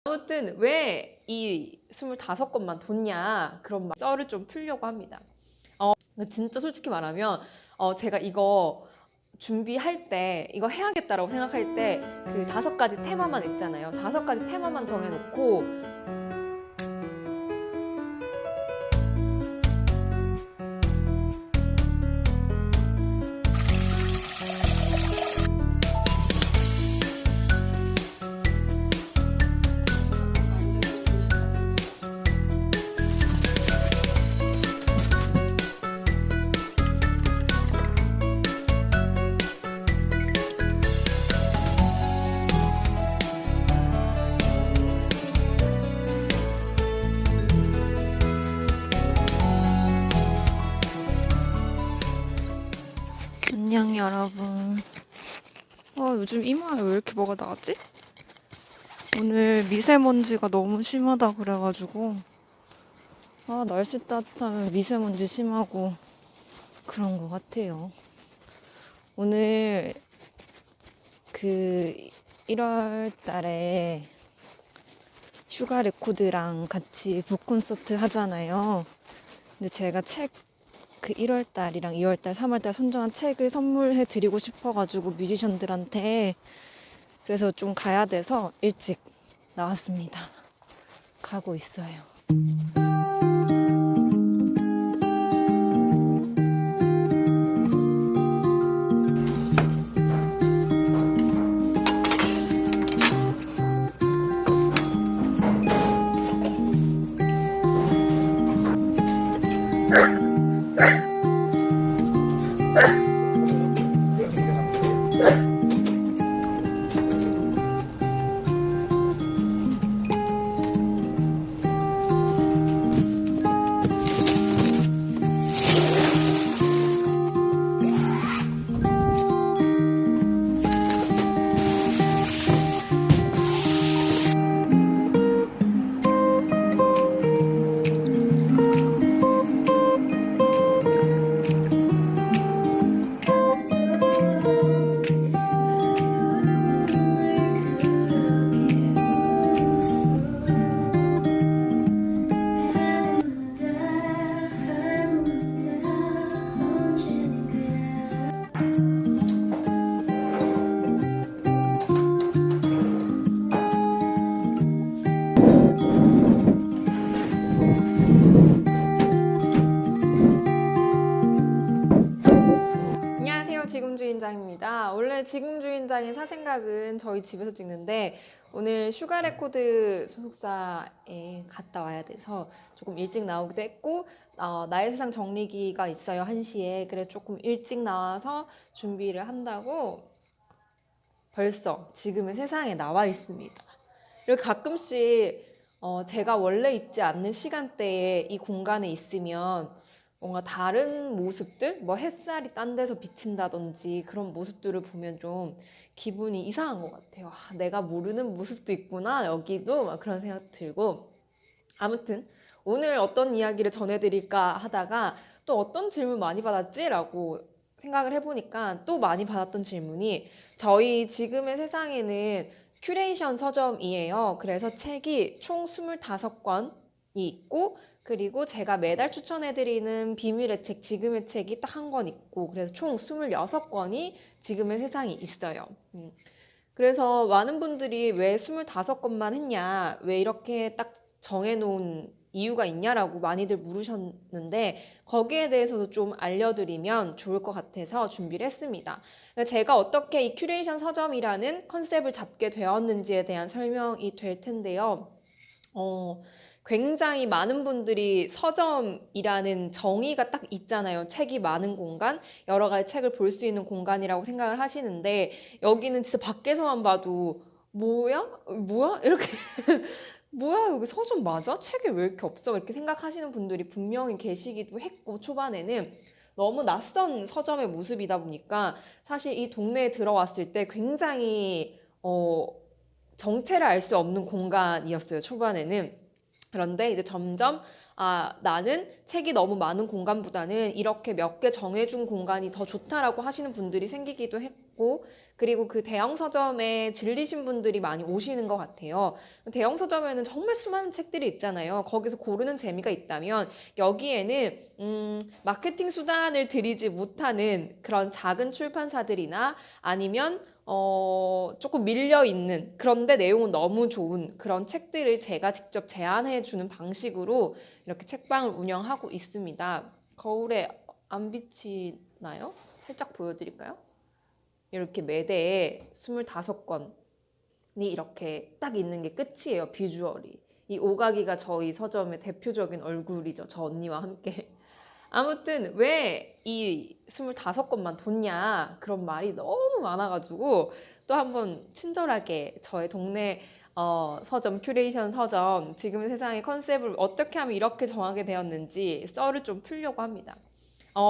아무튼 왜 이 25권만 뒀냐 그런 썰을 좀 풀려고 합니다. 진짜 솔직히 말하면 제가 이거 준비할 때 이거 해야겠다라고 생각할 때 그 5가지 테마만 있잖아요. 5가지 테마만 정해놓고 안녕 여러분. 요즘 이마에 왜 이렇게 뭐가 나지? 오늘 미세먼지가 너무 심하다 그래가지고 날씨 따뜻하면 미세먼지 심하고 그런 것 같아요. 오늘 그 1월 달에 슈가 레코드랑 같이 북콘서트 하잖아요. 근데 제가 그 1월달이랑 2월달, 3월달 선정한 책을 선물해 드리고 싶어가지고 뮤지션들한테 그래서 좀 가야 돼서 일찍 나왔습니다. 가고 있어요. 안녕하세요, 지금주인장입니다. 원래 지금주인장의 사생각은 저희 집에서 찍는데 오늘 슈가 레코드 소속사에 갔다 와야 돼서 조금 일찍 나오기도 했고 나의 세상 정리기가 있어요, 1시에. 그래서 조금 일찍 나와서 준비를 한다고 벌써 지금의 세상에 나와 있습니다. 그리고 가끔씩 제가 원래 있지 않는 시간대에 이 공간에 있으면 뭔가 다른 모습들, 뭐 햇살이 딴 데서 비친다든지 그런 모습들을 보면 좀 기분이 이상한 것 같아요. 내가 모르는 모습도 있구나, 여기도. 막 그런 생각 들고. 아무튼 오늘 어떤 이야기를 전해드릴까 하다가 또 어떤 질문 많이 받았지? 라고 생각을 해보니까 또 많이 받았던 질문이 저희 지금의 세상에는 큐레이션 서점이에요. 그래서 책이 총 25권이 있고 그리고 제가 매달 추천해드리는 비밀의 책, 지금의 책이 딱 1권 있고 그래서 총 26권이 지금의 세상이 있어요. 그래서 많은 분들이 왜 25권만 했냐, 왜 이렇게 딱 정해놓은 이유가 있냐라고 많이들 물으셨는데 거기에 대해서도 좀 알려드리면 좋을 것 같아서 준비를 했습니다. 제가 어떻게 이 큐레이션 서점이라는 컨셉을 잡게 되었는지에 대한 설명이 될 텐데요. 굉장히 많은 분들이 서점이라는 정의가 딱 있잖아요. 책이 많은 공간, 여러 가지 책을 볼 수 있는 공간이라고 생각을 하시는데 여기는 진짜 밖에서만 봐도 뭐야? 이렇게 뭐야, 여기 서점 맞아? 책이 왜 이렇게 없어? 이렇게 생각하시는 분들이 분명히 계시기도 했고, 초반에는 너무 낯선 서점의 모습이다 보니까 사실 이 동네에 들어왔을 때 굉장히 정체를 알 수 없는 공간이었어요, 초반에는. 그런데 이제 점점 나는 책이 너무 많은 공간보다는 이렇게 몇 개 정해준 공간이 더 좋다라고 하시는 분들이 생기기도 했고, 그리고 그 대형 서점에 질리신 분들이 많이 오시는 것 같아요. 대형 서점에는 정말 수많은 책들이 있잖아요. 거기서 고르는 재미가 있다면 여기에는 마케팅 수단을 들이지 못하는 그런 작은 출판사들이나 아니면 조금 밀려 있는 그런데 내용은 너무 좋은 그런 책들을 제가 직접 제안해 주는 방식으로 이렇게 책방을 운영하고 있습니다. 거울에 안 비치나요? 살짝 보여드릴까요? 이렇게 매대에 25권이 이렇게 딱 있는 게 끝이에요. 비주얼이. 이 오가기가 저희 서점의 대표적인 얼굴이죠. 저 언니와 함께. 아무튼 왜 이 25권만 뒀냐 그런 말이 너무 많아가지고 또 한번 친절하게 저의 동네 서점, 큐레이션 서점 지금의 세상의 컨셉을 어떻게 하면 이렇게 정하게 되었는지 썰을 좀 풀려고 합니다.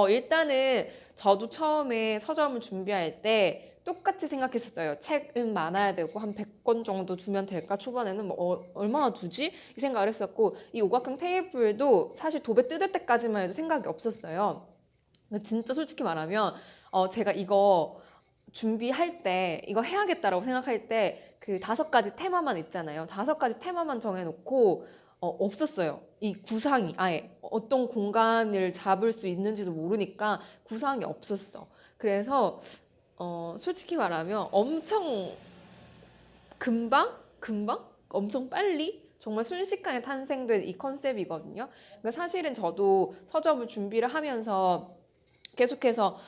일단은 저도 처음에 서점을 준비할 때 똑같이 생각했었어요. 책은 많아야 되고 한 100권 정도 두면 될까? 초반에는 얼마나 두지? 이 생각을 했었고 이 오각형 테이블도 사실 도배 뜯을 때까지만 해도 생각이 없었어요. 진짜 솔직히 말하면 제가 이거 준비할 때 이거 해야겠다라고 생각할 때 그 5가지 테마만 있잖아요. 5가지 테마만 정해놓고 없었어요. 이 구상이 아예 어떤 공간을 잡을 수 있는지도 모르니까 구상이 없었어. 그래서 솔직히 말하면 엄청 금방 엄청 빨리 정말 순식간에 탄생된 이 컨셉이거든요. 그러니까 사실은 저도 서점을 준비를 하면서 계속해서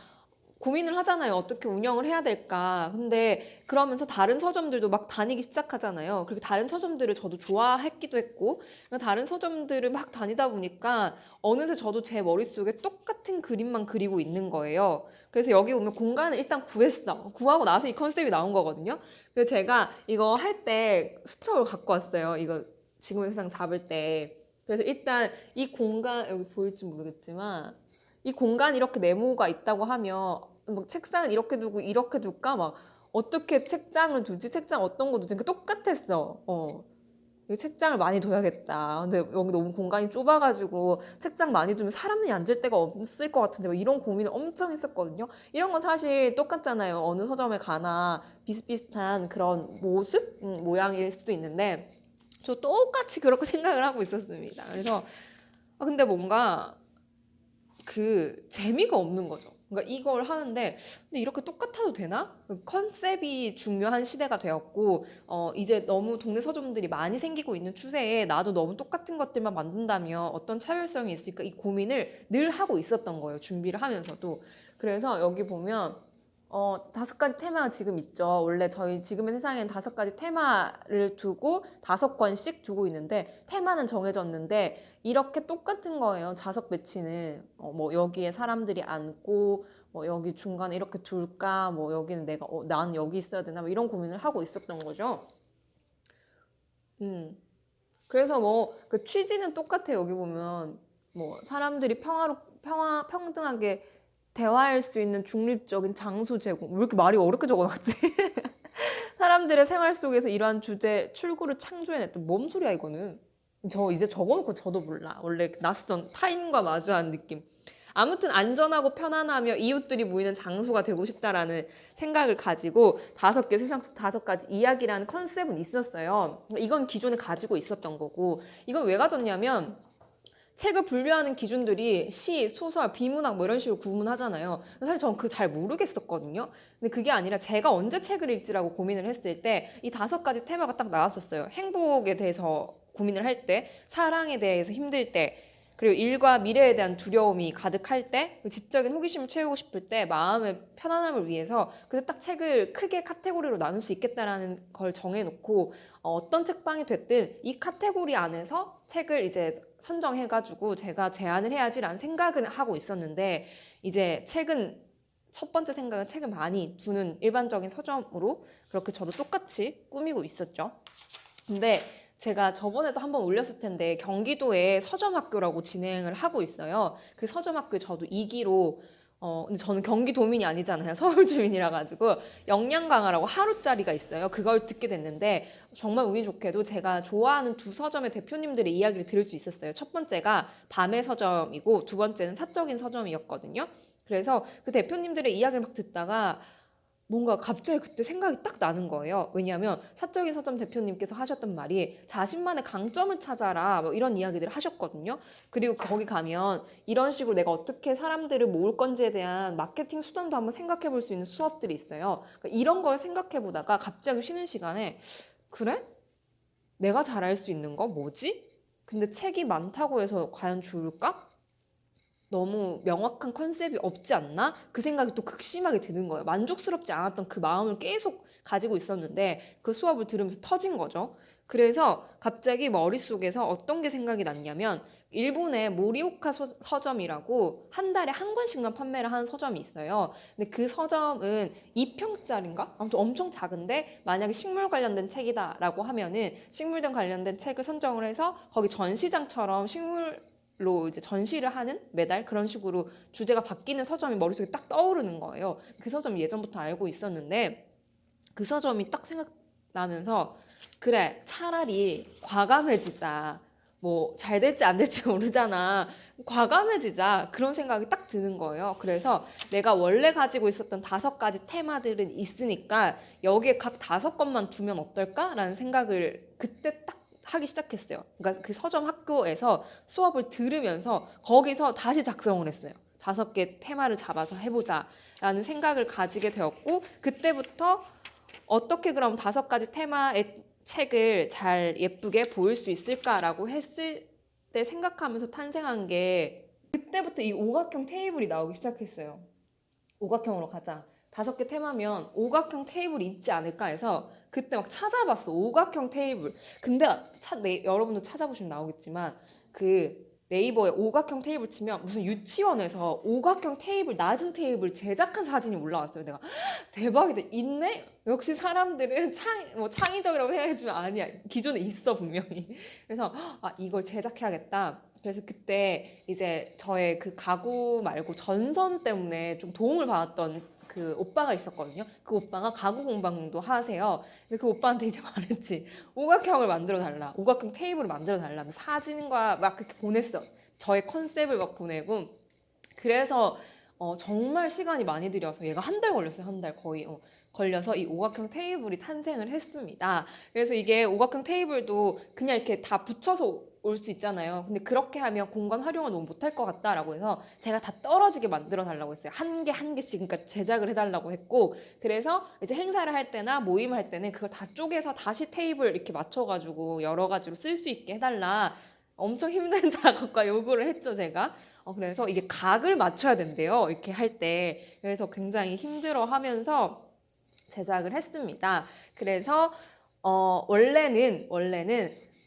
고민을 하잖아요. 어떻게 운영을 해야 될까. 근데 그러면서 다른 서점들도 막 다니기 시작하잖아요. 그리고 다른 서점들을 저도 좋아했기도 했고, 다른 서점들을 막 다니다 보니까 어느새 저도 제 머릿속에 똑같은 그림만 그리고 있는 거예요. 그래서 여기 보면 공간을 일단 구했어. 구하고 나서 이 컨셉이 나온 거거든요. 그래서 제가 이거 할 때 수첩을 갖고 왔어요. 이거 지금의 세상 잡을 때. 그래서 일단 이 공간, 여기 보일지 모르겠지만, 이 공간 이렇게 네모가 있다고 하면 막 책상은 이렇게 두고 이렇게 둘까? 막 어떻게 책장을 두지? 책장 어떤 거 두지? 똑같았어. 이 책장을 많이 둬야겠다. 근데 여기 너무 공간이 좁아가지고 책장 많이 두면 사람이 앉을 데가 없을 것 같은데 막 이런 고민을 엄청 했었거든요. 이런 건 사실 똑같잖아요. 어느 서점에 가나 비슷비슷한 그런 모습? 모양일 수도 있는데 저 똑같이 그렇게 생각을 하고 있었습니다. 그래서 근데 뭔가 그 재미가 없는 거죠. 그러니까 이걸 하는데 근데 이렇게 똑같아도 되나? 컨셉이 중요한 시대가 되었고 이제 너무 동네 서점들이 많이 생기고 있는 추세에 나도 너무 똑같은 것들만 만든다면 어떤 차별성이 있을까 이 고민을 늘 하고 있었던 거예요. 준비를 하면서도. 그래서 여기 보면 5가지 테마가 지금 있죠. 원래 저희 지금의 세상엔 5가지 테마를 두고 5권씩 두고 있는데 테마는 정해졌는데 이렇게 똑같은 거예요. 좌석 배치는 뭐 여기에 사람들이 앉고 뭐 여기 중간에 이렇게 둘까 뭐 여기는 내가 난 여기 있어야 되나 뭐 이런 고민을 하고 있었던 거죠. 그래서 뭐 그 취지는 똑같아요. 여기 보면 뭐 사람들이 평등하게 대화할 수 있는 중립적인 장소 제공. 왜 이렇게 말이 어렵게 적어놨지? 사람들의 생활 속에서 이러한 주제 출구를 창조해냈던 뭔 소리야 이거는. 저 이제 적어놓고 저도 몰라. 원래 낯선 타인과 마주한 느낌. 아무튼 안전하고 편안하며 이웃들이 모이는 장소가 되고 싶다라는 생각을 가지고 5개 세상 속 5가지 이야기라는 컨셉은 있었어요. 이건 기존에 가지고 있었던 거고 이건 왜 가졌냐면 책을 분류하는 기준들이 시, 소설, 비문학 뭐 이런 식으로 구분하잖아요. 사실 전 그거 잘 모르겠었거든요. 근데 그게 아니라 제가 언제 책을 읽지라고 고민을 했을 때 이 5가지 테마가 딱 나왔었어요. 행복에 대해서 고민을 할 때, 사랑에 대해서 힘들 때, 그리고 일과 미래에 대한 두려움이 가득할 때, 지적인 호기심을 채우고 싶을 때, 마음의 편안함을 위해서 그때 딱 책을 크게 카테고리로 나눌 수 있겠다라는 걸 정해놓고 어떤 책방이 됐든 이 카테고리 안에서 책을 이제 선정해가지고 제가 제안을 해야지라는 생각은 하고 있었는데 이제 첫 번째 생각은 책을 많이 두는 일반적인 서점으로 그렇게 저도 똑같이 꾸미고 있었죠. 근데 제가 저번에도 한번 올렸을 텐데 경기도에 서점학교라고 진행을 하고 있어요. 그 서점학교에 저도 2기로 근데 저는 경기도민이 아니잖아요. 서울 주민이라 가지고 역량 강화라고 하루짜리가 있어요. 그걸 듣게 됐는데 정말 운이 좋게도 제가 좋아하는 2 서점의 대표님들의 이야기를 들을 수 있었어요. 첫 번째가 밤의 서점이고 2번째는 사적인 서점이었거든요. 그래서 그 대표님들의 이야기를 막 듣다가 뭔가 갑자기 그때 생각이 딱 나는 거예요. 왜냐하면 사적인 서점 대표님께서 하셨던 말이 자신만의 강점을 찾아라 뭐 이런 이야기들을 하셨거든요. 그리고 거기 가면 이런 식으로 내가 어떻게 사람들을 모을 건지에 대한 마케팅 수단도 한번 생각해 볼 수 있는 수업들이 있어요. 그러니까 이런 걸 생각해 보다가 갑자기 쉬는 시간에 그래? 내가 잘할 수 있는 거 뭐지? 근데 책이 많다고 해서 과연 좋을까? 너무 명확한 컨셉이 없지 않나? 그 생각이 또 극심하게 드는 거예요. 만족스럽지 않았던 그 마음을 계속 가지고 있었는데 그 수업을 들으면서 터진 거죠. 그래서 갑자기 머릿속에서 어떤 게 생각이 났냐면 일본의 모리오카 서점이라고 한 달에 한 권씩만 판매를 하는 서점이 있어요. 근데 그 서점은 2평짜리인가? 아무튼 엄청 작은데 만약에 식물 관련된 책이다라고 하면은 식물등 관련된 책을 선정을 해서 거기 전시장처럼 식물로 이제 전시를 하는 매달 그런 식으로 주제가 바뀌는 서점이 머릿속에 딱 떠오르는 거예요. 그 서점 예전부터 알고 있었는데 그 서점이 딱 생각나면서 그래 차라리 과감해지자. 뭐 잘 될지 안 될지 모르잖아. 과감해지자 그런 생각이 딱 드는 거예요. 그래서 내가 원래 가지고 있었던 5가지 테마들은 있으니까 여기에 각 5권만 두면 어떨까라는 생각을 그때 딱 하기 시작했어요. 그러니까 그 서점 학교에서 수업을 들으면서 거기서 다시 작성을 했어요. 5개 테마를 잡아서 해보자라는 생각을 가지게 되었고 그때부터 어떻게 그럼 5가지 테마의 책을 잘 예쁘게 보일 수 있을까라고 했을 때 생각하면서 탄생한 게 그때부터 이 오각형 테이블이 나오기 시작했어요. 오각형으로 가자. 5개 테마면 오각형 테이블이 있지 않을까 해서 그때 막 찾아봤어. 오각형 테이블. 근데 여러분도 찾아보시면 나오겠지만 그 네이버에 오각형 테이블 치면 무슨 유치원에서 오각형 테이블, 낮은 테이블 제작한 사진이 올라왔어요. 내가 대박이다. 있네? 역시 사람들은 창의적이라고 생각했지만 아니야. 기존에 있어 분명히. 그래서 이걸 제작해야겠다. 그래서 그때 이제 저의 그 가구 말고 전선 때문에 좀 도움을 받았던 그 오빠가 있었거든요. 그 오빠가 가구 공방도 하세요. 근데 그 오빠한테 이제 말했지. 오각형을 만들어 달라. 오각형 테이블을 만들어 달라. 사진과 막 그렇게 보냈어. 저의 컨셉을 막 보내고. 그래서 정말 시간이 많이 들여서 얘가 한 달 걸렸어요. 한 달 거의. 걸려서 이 오각형 테이블이 탄생을 했습니다. 그래서 이게 오각형 테이블도 그냥 이렇게 다 붙여서 올 수 있잖아요. 근데 그렇게 하면 공간 활용을 너무 못할 것 같다라고 해서 제가 다 떨어지게 만들어 달라고 했어요. 한 개 한 개씩 그러니까 제작을 해달라고 했고 그래서 이제 행사를 할 때나 모임을 할 때는 그걸 다 쪼개서 다시 테이블 이렇게 맞춰가지고 여러 가지로 쓸 수 있게 해달라. 엄청 힘든 작업과 요구를 했죠, 제가. 그래서 이게 각을 맞춰야 된대요. 이렇게 할 때. 그래서 굉장히 힘들어 하면서 제작을 했습니다. 그래서 원래는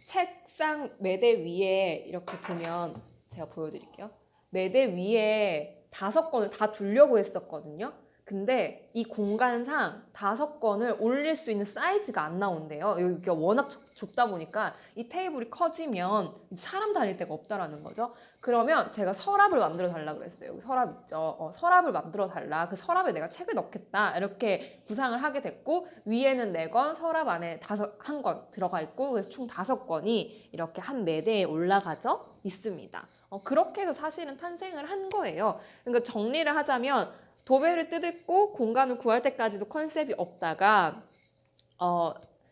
책상 매대 위에 이렇게 보면 제가 보여드릴게요. 매대 위에 5권을 다 두려고 했었거든요. 근데 이 공간상 5권을 올릴 수 있는 사이즈가 안 나온대요. 여기가 워낙 좁다 보니까 이 테이블이 커지면 사람 다닐 데가 없다라는 거죠. 그러면 제가 서랍을 만들어 달라고 그랬어요. 여기 서랍 있죠. 서랍을 만들어 달라. 그 서랍에 내가 책을 넣겠다. 이렇게 구상을 하게 됐고 위에는 4권, 서랍 안에 1권 들어가 있고 그래서 총 5권이 이렇게 한 매대에 올라가져 있습니다. 그렇게 해서 사실은 탄생을 한 거예요. 그러니까 정리를 하자면 도배를 뜯고 공간을 구할 때까지도 컨셉이 없다가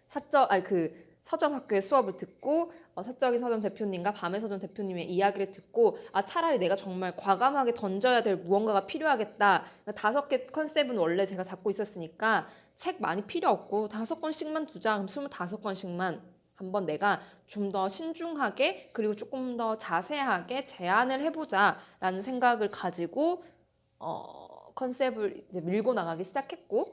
서점 학교의 수업을 듣고 사적인 서점 대표님과 밤의 서점 대표님의 이야기를 듣고 차라리 내가 정말 과감하게 던져야 될 무언가가 필요하겠다. 그러니까 5개 컨셉은 원래 제가 잡고 있었으니까 책 많이 필요 없고 5권씩만 두자. 그럼 25권씩만 한번 내가 좀 더 신중하게 그리고 조금 더 자세하게 제안을 해보자라는 생각을 가지고 컨셉을 이제 밀고 나가기 시작했고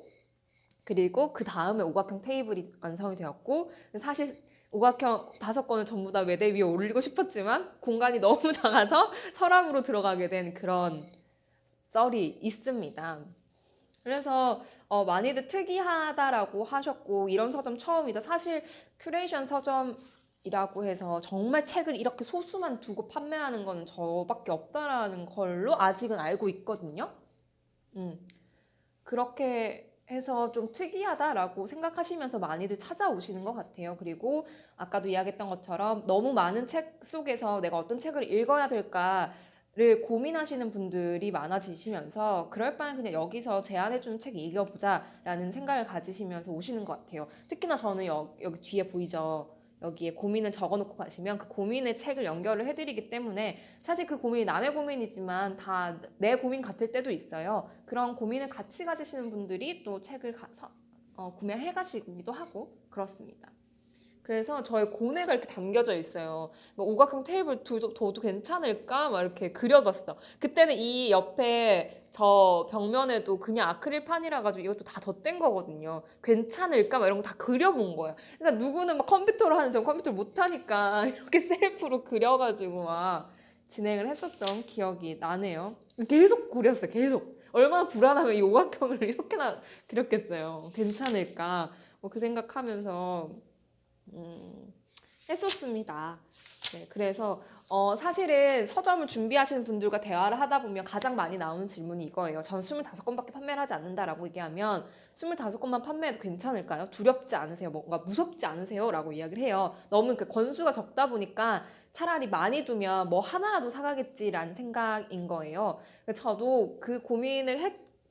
그리고 그 다음에 오각형 테이블이 완성이 되었고 사실 오각형 5권을 전부 다 매대 위에 올리고 싶었지만 공간이 너무 작아서 서랍으로 들어가게 된 그런 썰이 있습니다. 그래서 많이들 특이하다라고 하셨고 이런 서점 처음이다. 사실 큐레이션 서점이라고 해서 정말 책을 이렇게 소수만 두고 판매하는 거는 저밖에 없다라는 걸로 아직은 알고 있거든요. 그렇게 해서 좀 특이하다라고 생각하시면서 많이들 찾아오시는 것 같아요. 그리고 아까도 이야기했던 것처럼 너무 많은 책 속에서 내가 어떤 책을 읽어야 될까 를 고민하시는 분들이 많아지시면서 그럴 바엔 그냥 여기서 제안해주는 책 읽어보자라는 생각을 가지시면서 오시는 것 같아요. 특히나 저는 여기 뒤에 보이죠? 여기에 고민을 적어놓고 가시면 그 고민의 책을 연결을 해드리기 때문에 사실 그 고민이 남의 고민이지만 다 내 고민 같을 때도 있어요. 그런 고민을 같이 가지시는 분들이 또 책을 구매해 가시기도 하고 그렇습니다. 그래서 저의 고뇌가 이렇게 담겨져 있어요. 오각형 테이블 둬도 괜찮을까? 막 이렇게 그려봤어. 그때는 이 옆에 저 벽면에도 그냥 아크릴판이라 가지고 이것도 다 덧댄 거거든요. 괜찮을까? 막 이런 거 다 그려본 거야. 그러니까 누구는 막 컴퓨터로 하는 전 컴퓨터를 못하니까 이렇게 셀프로 그려가지고 막 진행을 했었던 기억이 나네요. 계속 그렸어요. 계속. 얼마나 불안하면 이 오각형을 이렇게나 그렸겠어요. 괜찮을까? 뭐 그 생각하면서 했었습니다. 네, 그래서 사실은 서점을 준비하시는 분들과 대화를 하다 보면 가장 많이 나오는 질문이 이거예요. 전 25권밖에 판매를 하지 않는다라고 얘기하면 25권만 판매해도 괜찮을까요? 두렵지 않으세요? 뭔가 무섭지 않으세요? 라고 이야기를 해요. 너무 그 권수가 적다 보니까 차라리 많이 두면 뭐 하나라도 사가겠지라는 생각인 거예요. 저도 그 고민을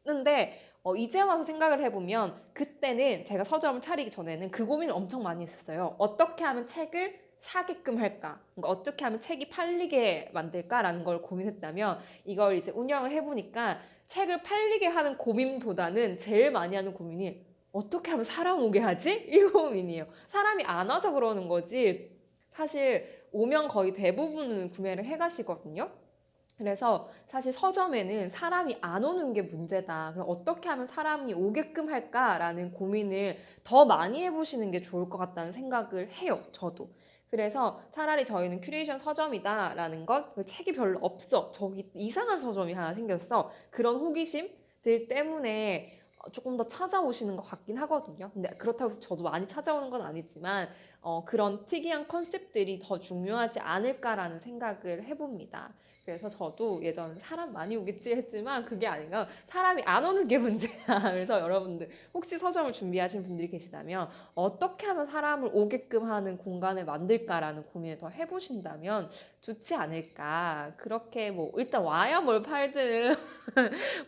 했는데 이제 와서 생각을 해보면 그때는 제가 서점을 차리기 전에는 그 고민을 엄청 많이 했었어요. 어떻게 하면 책을 사게끔 할까? 그러니까 어떻게 하면 책이 팔리게 만들까라는 걸 고민했다면 이걸 이제 운영을 해보니까 책을 팔리게 하는 고민보다는 제일 많이 하는 고민이 어떻게 하면 사람 오게 하지? 이 고민이에요. 사람이 안 와서 그러는 거지 사실 오면 거의 대부분은 구매를 해가시거든요. 그래서 사실 서점에는 사람이 안 오는 게 문제다. 그럼 어떻게 하면 사람이 오게끔 할까라는 고민을 더 많이 해보시는 게 좋을 것 같다는 생각을 해요. 저도. 그래서 차라리 저희는 큐레이션 서점이다라는 것, 그 책이 별로 없어. 저기 이상한 서점이 하나 생겼어. 그런 호기심들 때문에 조금 더 찾아오시는 것 같긴 하거든요. 근데 그렇다고 해서 저도 많이 찾아오는 건 아니지만 그런 특이한 컨셉들이 더 중요하지 않을까라는 생각을 해봅니다. 그래서 저도 예전 사람 많이 오겠지 했지만 그게 아니라 사람이 안 오는 게 문제야. 그래서 여러분들 혹시 서점을 준비하신 분들이 계시다면 어떻게 하면 사람을 오게끔 하는 공간을 만들까라는 고민을 더 해보신다면 좋지 않을까. 그렇게 뭐 일단 와야 뭘 팔든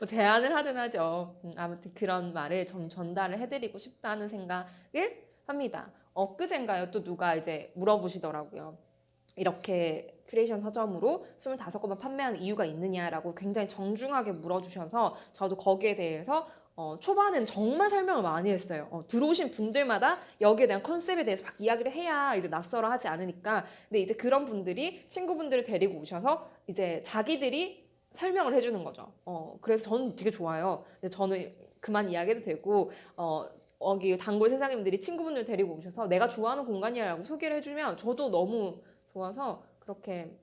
뭐 제안을 하든 하죠. 아무튼 그런 말을 좀 전달을 해드리고 싶다는 생각을 합니다. 엊그젠가요? 또 누가 이제 물어보시더라고요. 이렇게 큐레이션 서점으로 25권만 판매하는 이유가 있느냐라고 굉장히 정중하게 물어주셔서 저도 거기에 대해서 초반엔 정말 설명을 많이 했어요. 들어오신 분들마다 여기에 대한 컨셉에 대해서 막 이야기를 해야 이제 낯설어 하지 않으니까. 근데 이제 그런 분들이 친구분들을 데리고 오셔서 이제 자기들이 설명을 해주는 거죠. 그래서 저는 되게 좋아요. 근데 저는 그만 이야기해도 되고, 여기 단골 세상님들이 친구분들 데리고 오셔서 내가 좋아하는 공간이라고 소개를 해주면 저도 너무 좋아서 그렇게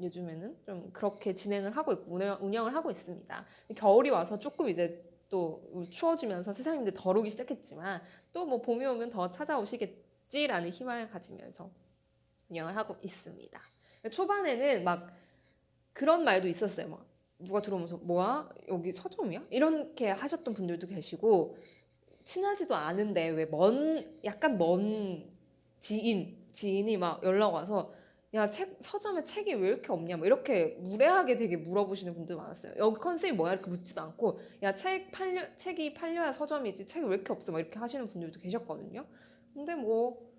요즘에는 좀 그렇게 진행을 하고 있고 운영을 하고 있습니다. 겨울이 와서 조금 이제 또 추워지면서 세상님들 덜 오기 시작했지만 또 뭐 봄이 오면 더 찾아오시겠지라는 희망을 가지면서 운영을 하고 있습니다. 초반에는 막 그런 말도 있었어요. 막 누가 들어오면서 뭐야? 여기 서점이야? 이렇게 하셨던 분들도 계시고 친하지도 않은데 왜 약간 먼 지인이 막 연락 와서 야, 서점에 책이 왜 이렇게 없냐? 뭐 이렇게 무례하게 되게 물어보시는 분들 많았어요. 여기 컨셉이 뭐야? 이렇게 묻지도 않고 야, 책이 팔려야 서점이지. 책이 왜 이렇게 없어? 막 이렇게 하시는 분들도 계셨거든요. 근데 뭐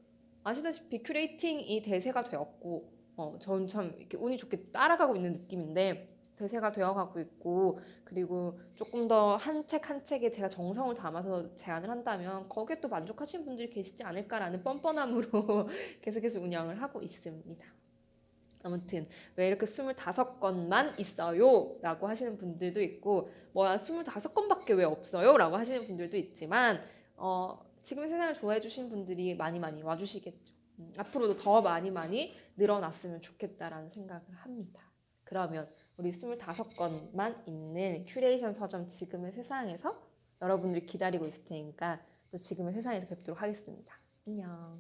아시다시피 큐레이팅이 대세가 되었고 전 참 이렇게 운이 좋게 따라가고 있는 느낌인데 대세가 되어가고 있고 그리고 조금 더 한 책 한 책에 제가 정성을 담아서 제안을 한다면 거기에 또 만족하시는 분들이 계시지 않을까라는 뻔뻔함으로 계속해서 운영을 하고 있습니다. 아무튼 왜 이렇게 25권만 있어요? 라고 하시는 분들도 있고 뭐야 25권밖에 왜 없어요? 라고 하시는 분들도 있지만 지금 세상을 좋아해 주신 분들이 많이 와주시겠죠. 앞으로도 더 많이 늘어났으면 좋겠다라는 생각을 합니다. 그러면 우리 25권만 있는 큐레이션 서점 지금의 세상에서 여러분들이 기다리고 있을 테니까 또 지금의 세상에서 뵙도록 하겠습니다. 안녕.